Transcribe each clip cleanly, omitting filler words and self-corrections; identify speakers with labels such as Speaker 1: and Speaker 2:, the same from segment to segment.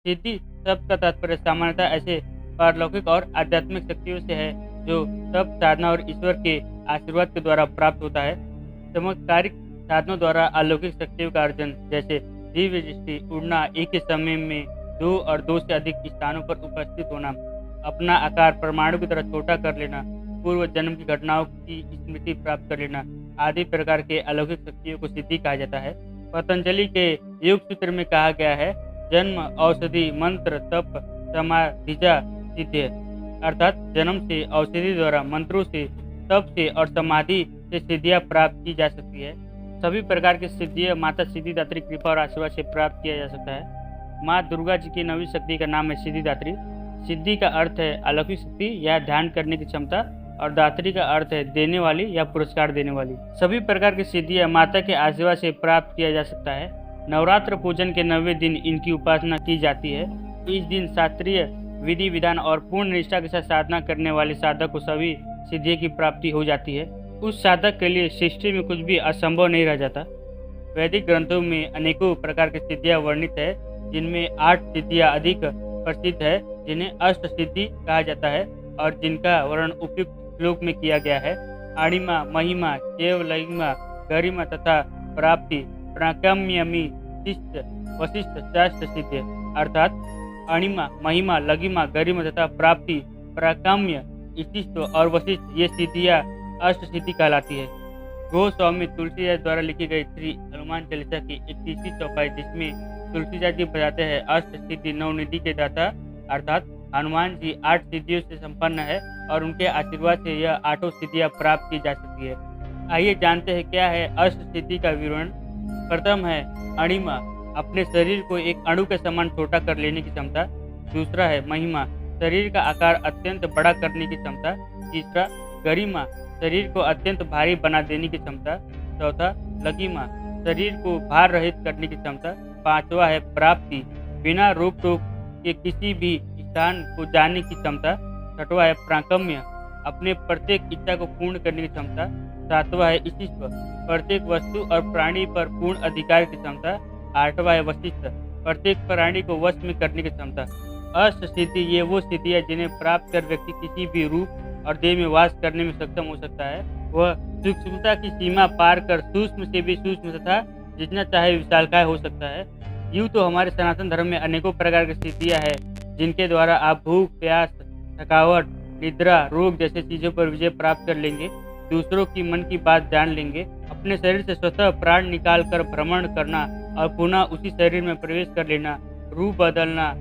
Speaker 1: सिद्धि शब्द का तात्पर्य सामान्यतः ऐसे पारलौकिक और आध्यात्मिक शक्तियों से है जो तप साधना और ईश्वर के आशीर्वाद के द्वारा प्राप्त होता है। चमत्कारिक साधनों द्वारा अलौकिक शक्तियों का अर्जन, जैसे दिव्य दृष्टि, उड़ना, एक ही समय में दो और दो से अधिक स्थानों पर उपस्थित होना, अपना आकार परमाणु की तरह छोटा कर लेना, पूर्व जन्म की घटनाओं की स्मृति प्राप्त कर लेना आदि प्रकार के अलौकिक शक्तियों को सिद्धि कहा जाता है। पतंजलि के योग सूत्र में कहा गया है, जन्म, औषधि, मंत्र, तप, समाधिजा सिद्धि, अर्थात जन्म से, औषधि द्वारा, मंत्रों से, तप से और समाधि से सिद्धियां प्राप्त की जा सकती है। सभी प्रकार की सिद्धियां माता सिद्धिदात्री कृपा और आशीर्वाद से प्राप्त किया जा सकता है। माँ दुर्गा जी की 9वीं शक्ति का नाम है सिद्धिदात्री। सिद्धि का अर्थ है अलौकिक शक्ति या ध्यान करने की क्षमता, और दात्री का अर्थ है देने वाली या पुरस्कार देने वाली। सभी प्रकार की सिद्धियां माता के आशीर्वाद से प्राप्त किया जा सकता है। नवरात्र पूजन के 9वें दिन इनकी उपासना की जाती है। इस दिन शास्त्रीय विधि विधान और पूर्ण निष्ठा के साथ साधना करने वाले साधक को सभी सिद्धियों की प्राप्ति हो जाती है। उस साधक के लिए सृष्टि में कुछ भी असंभव नहीं रह जाता। वैदिक ग्रंथों में अनेकों प्रकार की सिद्धियां वर्णित है, जिनमें 8 सिद्धियां अधिक प्रसिद्ध है, जिन्हें अष्ट सिद्धि कहा जाता है और जिनका वर्णन उपयुक्त श्लोक में किया गया है। अणिमा, महिमा, केवलयिमा, गरिमा तथा प्राप्ति, प्राकम्यमी, शिष्ट, वशिष्ठ, शास्त्र सिद्धि, अर्थात अणिमा, महिमा, लघिमा, गरिमा तथा प्राप्ति, प्राकाम्य, इष्टित्व और वशिष्ठ ये सिद्धियां अष्ट सिद्धि कहलाती है। गोस्वामी तुलसीदास द्वारा लिखी गई श्री हनुमान चालीसा की 31वीं चौपाई, जिसमें तुलसीदास जी बताते हैं, अष्ट सिद्धि नवनिधि के दाता अर्थात हनुमान जी 8 सिद्धियों से संपन्न है और उनके आशीर्वाद से यह 8 सिद्धियां प्राप्त की जा सकती है। आइए जानते हैं क्या है अष्ट सिद्धि का विवरण। प्रथम है अणिमा, अपने शरीर को एक अणु के समान छोटा कर लेने की क्षमता। दूसरा है महिमा, शरीर का आकार अत्यंत बड़ा करने की क्षमता। तीसरा गरिमा, शरीर को अत्यंत भारी बना देने की क्षमता। चौथा लघिमा, शरीर को भार रहित करने की क्षमता। पांचवा है प्राप्ति, बिना रोक टोक के किसी भी स्थान को जाने की क्षमता। छठवा है प्राकम्य, अपने प्रत्येक इच्छा को पूर्ण करने की क्षमता। सातवां है इष्टित्व, प्रत्येक वस्तु और प्राणी पर पूर्ण अधिकार की क्षमता। आठवां है वशिष्ठ, प्रत्येक प्राणी को वश में करने की क्षमता। अष्ट सिद्धि ये वो सिद्धि है जिन्हें प्राप्त कर व्यक्ति किसी भी रूप और देह में वास करने में सक्षम हो सकता है। वह सूक्ष्मता की सीमा पार कर सूक्ष्म से भी सूक्ष्म तथा जितना चाहे विशालकाय हो सकता है। यूँ तो हमारे सनातन धर्म में अनेकों प्रकार की सिद्धियाँ हैं, जिनके द्वारा आप भूख, प्यास, थकावट, निद्रा, रोग जैसे चीज़ों पर विजय प्राप्त कर लेंगे, दूसरों की मन की बात जान लेंगे, अपने शरीर से स्वतः प्राण निकाल कर भ्रमण करना और पुनः उसी शरीर में प्रवेश कर लेना, रूप बदलना,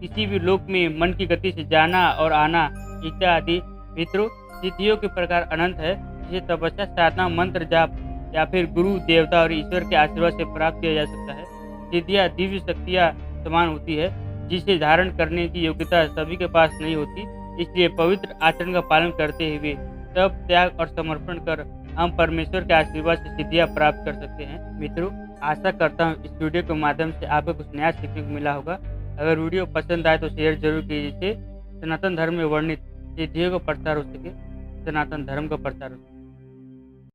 Speaker 1: किसी भी लोक में मन की गति से जाना और आना इत्यादि। मित्रों, सिद्धियों के प्रकार अनंत है, जिसे तपस्या, साधना, मंत्र जाप या फिर गुरु, देवता और ईश्वर के आशीर्वाद से प्राप्त किया जा सकता है। सिद्धियाँ दिव्य शक्तियाँ समान होती है, जिसे धारण करने की योग्यता सभी के पास नहीं होती। इसलिए पवित्र आचरण का पालन करते हुए तप, त्याग और समर्पण कर हम परमेश्वर के आशीर्वाद से सिद्धियाँ प्राप्त कर सकते हैं। मित्रों, आशा करता हूँ इस वीडियो के माध्यम से आपको कुछ नया सीखने को मिला होगा। अगर वीडियो पसंद आए तो शेयर जरूर कीजिए, जिससे सनातन धर्म में वर्णित सिद्धियों का प्रचार हो सके, सनातन धर्म का प्रचार हो सके।